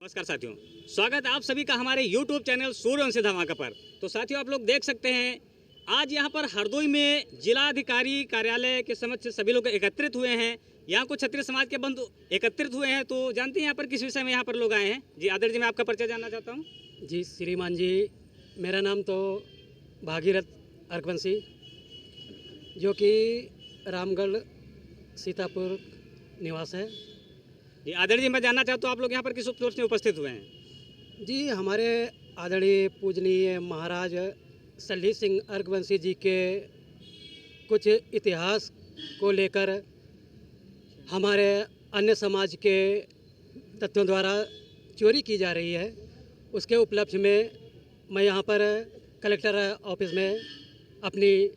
नमस्कार साथियों, स्वागत है आप सभी का हमारे YouTube चैनल सूर्यवंशी धमाका पर। तो साथियों, आप लोग देख सकते हैं आज यहाँ पर हरदोई में जिलाधिकारी कार्यालय के समक्ष सभी लोग एकत्रित हुए हैं। यहाँ कुछ क्षत्रिय समाज के बंधु एकत्रित हुए हैं। तो जानते हैं यहाँ पर किस विषय में यहाँ पर लोग आए हैं। जी आदर जी, मैं आपका परिचय जानना चाहता हूँ। जी श्रीमान जी, मेरा नाम तो भागीरथ अर्कवंशी, जो कि रामगढ़ सीतापुर निवास है। जी आदर जी, मैं जानना चाहता हूँ आप लोग यहाँ पर किस उपलक्ष्य में उपस्थित हुए हैं। जी हमारे आदरणीय पूजनीय महाराज सल्ली सिंह अर्कवंशी जी के कुछ इतिहास को लेकर हमारे अन्य समाज के तत्वों द्वारा चोरी की जा रही है, उसके उपलक्ष्य में मैं यहाँ पर कलेक्टर ऑफिस में अपनी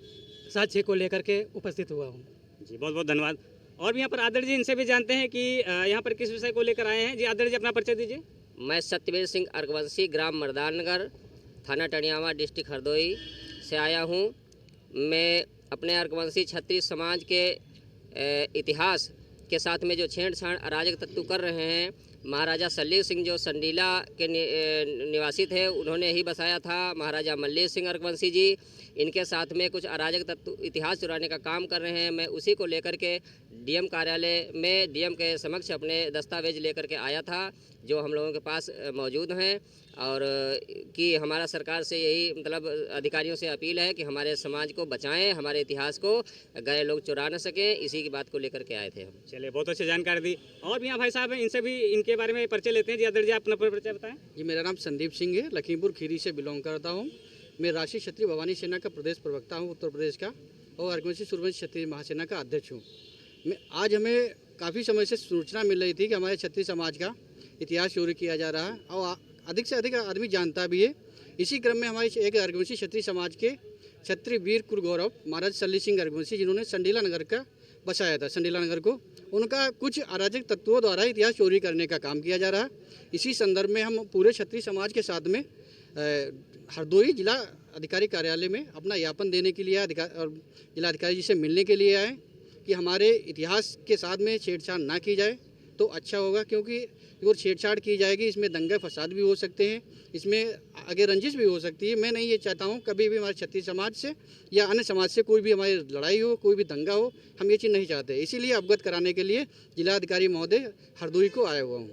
साक्ष्य को लेकर के उपस्थित हुआ हूँ। जी बहुत बहुत धन्यवाद। और भी यहाँ पर आदर जी, इनसे भी जानते हैं कि यहाँ पर किस विषय को लेकर आए हैं। जी आदर जी, अपना परिचय दीजिए। मैं सत्यवीर सिंह अर्कवंशी, ग्राम मर्दानगर, थाना टनियावा, डिस्ट्रिक्ट हरदोई से आया हूँ। मैं अपने अर्कवंशी क्षत्रिय समाज के इतिहास के साथ में जो छेड़छाड़ अराजक तत्व कर रहे हैं, महाराजा सल्ली सिंह जो संडीला के निवासी थे, उन्होंने ही बसाया था। महाराजा मल्लेश सिंह अर्कवंशी जी, इनके साथ में कुछ अराजक तत्व इतिहास चुराने का काम कर रहे हैं। मैं उसी को लेकर के डीएम कार्यालय में डीएम के समक्ष अपने दस्तावेज लेकर के आया था, जो हम लोगों के पास मौजूद हैं। और कि हमारा सरकार से यही मतलब अधिकारियों से अपील है कि हमारे समाज को बचाएं, हमारे इतिहास को गए लोग चुरा न सकें। इसी की बात को लेकर के आए थे हम। चलिए, बहुत अच्छी जानकारी दी। और भी यहाँ भाई साहब हैं, इनसे भी इनके बारे में परिचय लेते हैं। जी आदर जी, अपना परिचय बताएं। जी मेरा नाम संदीप सिंह है, लखीमपुर खीरी से बिलोंग करता हूँ। मैं राष्ट्रीय क्षत्रिय भवानी सेना का प्रदेश प्रवक्ता हूँ उत्तर प्रदेश का, और अर्कवंशी सूर्यवंशी क्षत्रिय महासेना का अध्यक्ष हूँ। आज हमें काफ़ी समय से सूचना मिल रही थी कि हमारे क्षत्रिय समाज का इतिहास चोरी किया जा रहा है, और अधिक से अधिक आदमी जानता भी है। इसी क्रम में हमारे एक अर्कवंशी क्षत्रिय समाज के क्षत्रिय वीर कुल गौरव महाराज सल्ली सिंह अर्कवंशी, जिन्होंने संडीला नगर का बसाया था, संडीला नगर को, उनका कुछ अराजक तत्वों द्वारा इतिहास चोरी करने का काम किया जा रहा है। इसी संदर्भ में हम पूरे क्षत्रिय समाज के साथ में हरदोई जिला अधिकारी कार्यालय में अपना ज्ञापन देने के लिए और जिलाधिकारी जी से मिलने के लिए आए कि हमारे इतिहास के साथ में छेड़छाड़ ना की जाए तो अच्छा होगा, क्योंकि अगर छेड़छाड़ की जाएगी इसमें दंगे फसाद भी हो सकते हैं, इसमें आगे रंजिश भी हो सकती है। मैं नहीं ये चाहता हूँ कभी भी हमारे क्षत्रिय समाज से या अन्य समाज से कोई भी हमारी लड़ाई हो, कोई भी दंगा हो, हम ये चीज़ नहीं चाहते। इसीलिए अवगत कराने के लिए जिलाधिकारी महोदय हरदोई को आया हुआ हूँ।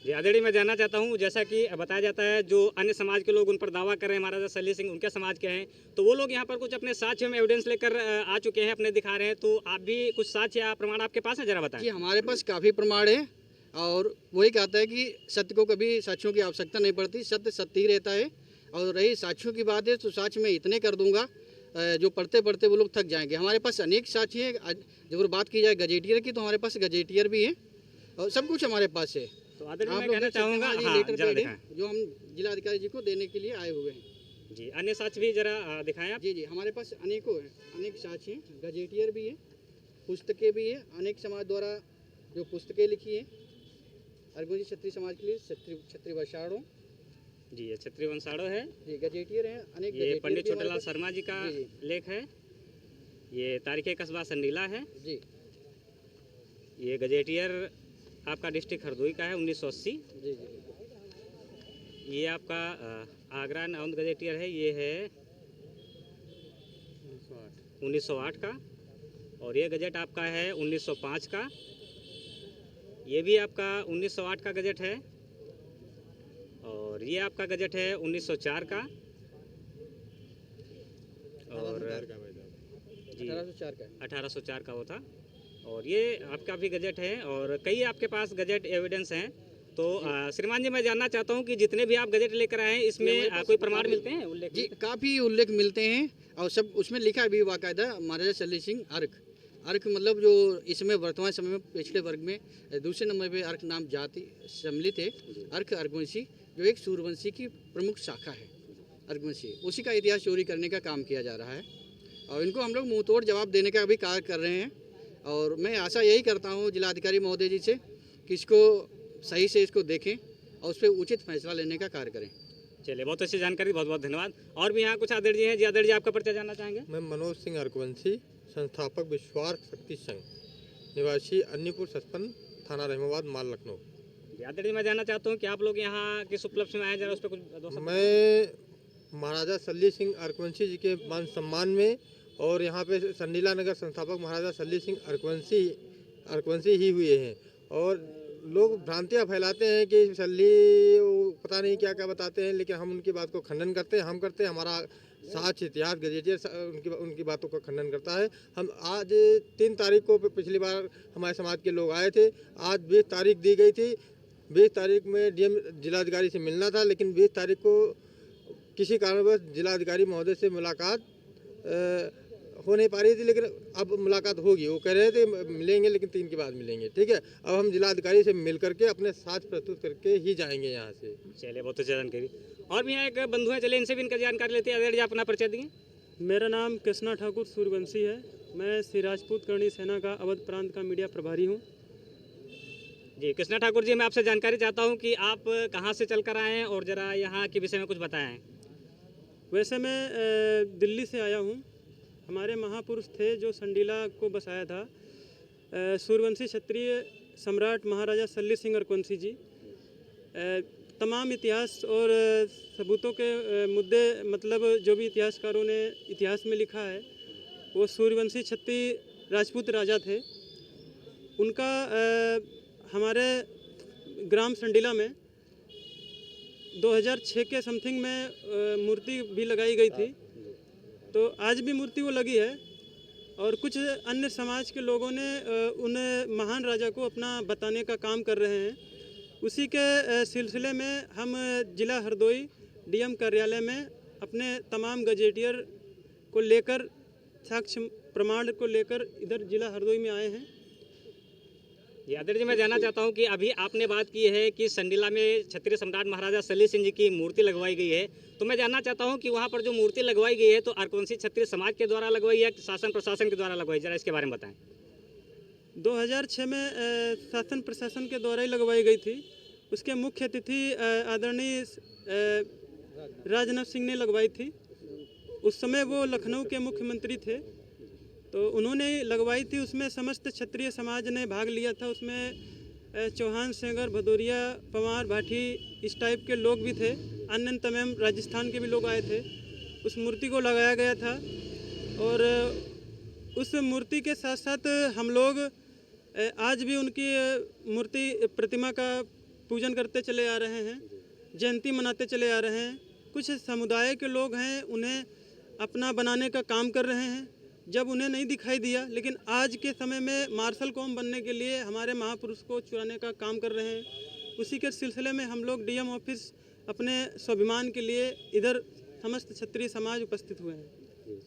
जी आदरणीय, मैं जानना चाहता हूँ, जैसा कि बताया जाता है जो अन्य समाज के लोग उन पर दावा कर रहे हैं, महाराजा सल्ली सिंह उनके समाज के हैं, तो वो लोग यहाँ पर कुछ अपने साक्ष्य में एविडेंस लेकर आ चुके हैं, अपने दिखा रहे हैं। तो आप भी कुछ साक्ष्य या प्रमाण आपके पास है, जरा बताएं। जी हमारे पास काफ़ी प्रमाण है, और वही कहता है कि सत्य को कभी साक्ष्यों की आवश्यकता नहीं पड़ती, सत्य सत्य ही रहता है। और रही साक्ष्यों की बात है तो साक्ष्य मैं इतने कर दूंगा जो पढ़ते पढ़ते वो लोग थक जाएंगे। हमारे पास अनेक साक्ष्य है। जब बात की जाए गजेटियर की, तो हमारे पास गजेटियर भी है और सब कुछ हमारे पास है। तो आदरणीय, मैं कहना चाहूँगा लेटर पेड है जो हम जिलाधिकारी जी को देने के लिए आए हुए हैं। जी अन्य साक्ष्य भी जरा दिखाएं आप। जी हमारे पास अनेकों हैं, अनेक साक्ष्य हैं, गजेटियर भी है, पुस्तकें भी है, अनेक समाज द्वारा जो पुस्तकें लिखी है अर्कवंशी क्षत्रिय समाज के लिए, क्षत्रिय वंशाणु। जी ये क्षत्रिय वंशाणु है। जी गजेटियर है अनेक। ये पंडित छोटेलाल शर्मा जी का लेख है। ये तारीख कस्बा संडीला है। जी ये गजेटियर आपका डिस्ट्रिक्ट हरदोई का है, 1980। जी ये आपका आगरा नाउंद गजेटियर है, ये है 1908 का। और ये गजेट आपका है 1905 का। ये भी आपका 1908 का गजेट है। और ये आपका गजेट है 1904 का। और जी 1804 का वो था। और ये आपका भी गजेट है, और कई आपके पास गजेट एविडेंस हैं। तो श्रीमान जी, मैं जानना चाहता हूँ कि जितने भी आप गजेट लेकर आए हैं, इसमें कोई प्रमाण मिलते हैं, उल्लेख? जी काफ़ी उल्लेख मिलते हैं, और सब उसमें लिखा भी बाकायदा महाराजा सल्ली सिंह अर्क मतलब जो इसमें वर्तमान समय में पिछड़े वर्ग में दूसरे नंबर पे अर्क नाम जाति सम्मिलित है। अर्क अर्कवंशी जो एक सूर्यवंशी की प्रमुख शाखा है अर्कवंशी, उसी का इतिहास चोरी करने का काम किया जा रहा है, और इनको हम लोग मुँह तोड़ जवाब देने का भी कार्य कर रहे हैं। और मैं आशा यही करता हूँ जिलाधिकारी महोदय जी से कि इसको सही से इसको देखें और उस पर उचित फैसला लेने का कार्य करें। चलिए, बहुत अच्छी जानकारी, बहुत बहुत धन्यवाद। और भी यहाँ कुछ आदर जी हैं। जी आदर जी, आपका परिचय जानना चाहेंगे? मैं मनोज सिंह अर्कवंशी, संस्थापक विश्वार्थ शक्ति संघ, निवासी अन्नीपुर 55, थाना रहमाबाद, माल, लखनऊ। आदरणीय मैं जानना चाहता हूँ कि आप लोग यहाँ किस उपलक्ष्य में आए, जरा उस पर कुछ दो शब्द। मैं महाराजा सल्ली सिंह अर्कवंशी जी के मान सम्मान में और यहाँ पे संडीला नगर संस्थापक महाराजा सल्ली सिंह अर्कवंशी ही हुए हैं। और लोग भ्रांतियाँ फैलाते हैं कि सल्ली वो पता नहीं क्या क्या बताते हैं, लेकिन हम उनकी बात को खंडन करते हैं। हम करते हैं, हमारा साक्ष्य इतिहास गजेटियर उनकी बातों का खंडन करता है। हम आज 3 तारीख को पिछली बार हमारे समाज के लोग आए थे। आज 20 तारीख दी गई थी। 20 तारीख में डीएम जिलाधिकारी से मिलना था, लेकिन 20 तारीख को किसी कारणवश जिलाधिकारी महोदय से मुलाकात हो नहीं पा रही थी, लेकिन अब मुलाकात होगी। वो कह रहे थे मिलेंगे, लेकिन 3 के बाद मिलेंगे। ठीक है, अब हम जिलाधिकारी से मिल करके अपने साथ प्रस्तुत करके ही जाएंगे यहाँ से। चलिए, बहुत अच्छी जानकारी। और भी यहाँ एक बंधु हैं, चलिए इनसे भी इनका जानकारी लेते हैं। आदरणीय जी, अपना परिचय दिए। मेरा नाम कृष्णा ठाकुर सूर्यवंशी है। मैं श्री राजपूत करणी सेना का अवध प्रांत का मीडिया प्रभारी हूँ। जी कृष्णा ठाकुर जी, मैं आपसे जानकारी चाहता हूँ कि आप कहाँ से चल कर आए हैं और ज़रा यहाँ के विषय में कुछ बताएं। वैसे मैं दिल्ली से आया हूँ। हमारे महापुरुष थे जो संडीला को बसाया था, सूर्यवंशी क्षत्रिय सम्राट महाराजा सल्ली सिंह अर्कवंशी जी। तमाम इतिहास और सबूतों के मुद्दे, मतलब जो भी इतिहासकारों ने इतिहास में लिखा है, वो सूर्यवंशी क्षत्रिय राजपूत राजा थे। उनका हमारे ग्राम संडीला में 2006 के समथिंग में मूर्ति भी लगाई गई थी। तो आज भी मूर्ति वो लगी है। और कुछ अन्य समाज के लोगों ने उन महान राजा को अपना बताने का काम कर रहे हैं। उसी के सिलसिले में हम जिला हरदोई डीएम कार्यालय में अपने तमाम गजेटियर को लेकर, साक्ष्य प्रमाण को लेकर इधर जिला हरदोई में आए हैं। जी आदरणीय जी, मैं जानना चाहता हूँ कि अभी आपने बात की है कि संडीला में क्षत्रिय सम्राट महाराजा सल्ली सिंह जी की मूर्ति लगवाई गई है। तो मैं जानना चाहता हूँ कि वहाँ पर जो मूर्ति लगवाई गई है, तो अर्कवंशी क्षत्रिय समाज के द्वारा लगवाई है, शासन प्रशासन के द्वारा लगवाई, जरा इसके बारे में बताएं। 2006 में शासन प्रशासन के द्वारा ही लगवाई गई थी। उसके मुख्य अतिथि आदरणीय राजनाथ सिंह ने लगवाई थी। उस समय वो लखनऊ के मुख्यमंत्री थे, तो उन्होंने लगवाई थी। उसमें समस्त क्षत्रिय समाज ने भाग लिया था। उसमें चौहान, सेंगर, भदौरिया, पवार, भाटी, इस टाइप के लोग भी थे। अन्य तमाम राजस्थान के भी लोग आए थे। उस मूर्ति को लगाया गया था। और उस मूर्ति के साथ साथ हम लोग आज भी उनकी मूर्ति प्रतिमा का पूजन करते चले आ रहे हैं, जयंती मनाते चले आ रहे हैं। कुछ समुदाय के लोग हैं, उन्हें अपना बनाने का काम कर रहे हैं। जब उन्हें नहीं दिखाई दिया, लेकिन आज के समय में मार्शल कौम बनने के लिए हमारे महापुरुष को चुराने का काम कर रहे हैं। उसी के सिलसिले में हम लोग डीएम ऑफिस अपने स्वाभिमान के लिए इधर समस्त क्षत्रिय समाज उपस्थित हुए हैं।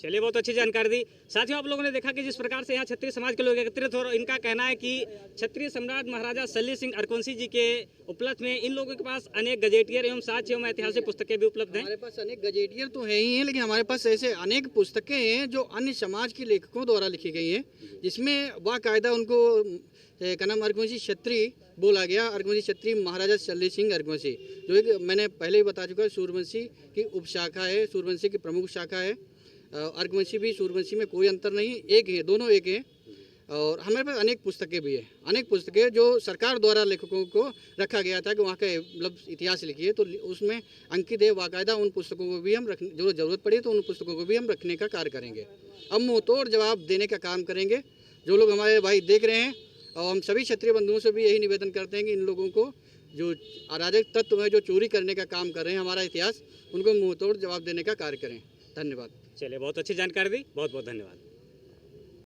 चलिए, बहुत अच्छी जानकारी दी। साथियों, आप लोगों ने देखा कि जिस प्रकार से यहाँ क्षत्रिय समाज के लोग एकत्रित हो, और इनका कहना है कि क्षत्रिय सम्राट महाराजा सल्ली सिंह अर्कवंशी जी के उपलक्ष्य में इन लोगों के पास अनेक गजेटियर एवं साक्ष्य एवं ऐतिहासिक पुस्तकें भी उपलब्ध हैं। हमारे पास अनेक गजेटियर तो है ही हैं, लेकिन हमारे पास ऐसे अनेक पुस्तकें हैं जो अन्य समाज के लेखकों द्वारा लिखी गई हैं, जिसमें बाकायदा उनको का नाम अर्कवंशी क्षत्रिय बोला गया। अर्कवंशी क्षत्रिय महाराजा सल्ली सिंह अर्कवंशी, जो एक मैंने पहले ही बता चुका, सूर्यवंशी की उपशाखा है, सूर्यवंशी की प्रमुख शाखा है। अर्कवंशी भी सूर्यवंशी में कोई अंतर नहीं, एक है, दोनों एक हैं। और हमारे पास अनेक पुस्तकें भी हैं, अनेक पुस्तकें जो सरकार द्वारा लेखकों को रखा गया था कि वहाँ का मतलब इतिहास लिखिए, तो उसमें अंकित है बाकायदा। उन पुस्तकों को भी हम जो ज़रूरत पड़ी तो उन पुस्तकों को भी हम रखने का कार्य करेंगे। अब मुँह तोड़ जवाब देने का काम करेंगे जो लोग हमारे भाई देख रहे हैं। और हम सभी क्षत्रिय बंधुओं से भी यही निवेदन करते हैं कि इन लोगों को, जो अराजक तत्व है, जो चोरी करने का काम कर रहे हैं हमारा इतिहास, उनको मुँह तोड़ जवाब देने का कार्य करें। धन्यवाद। चलिए, बहुत अच्छी जानकारी दी, बहुत बहुत धन्यवाद।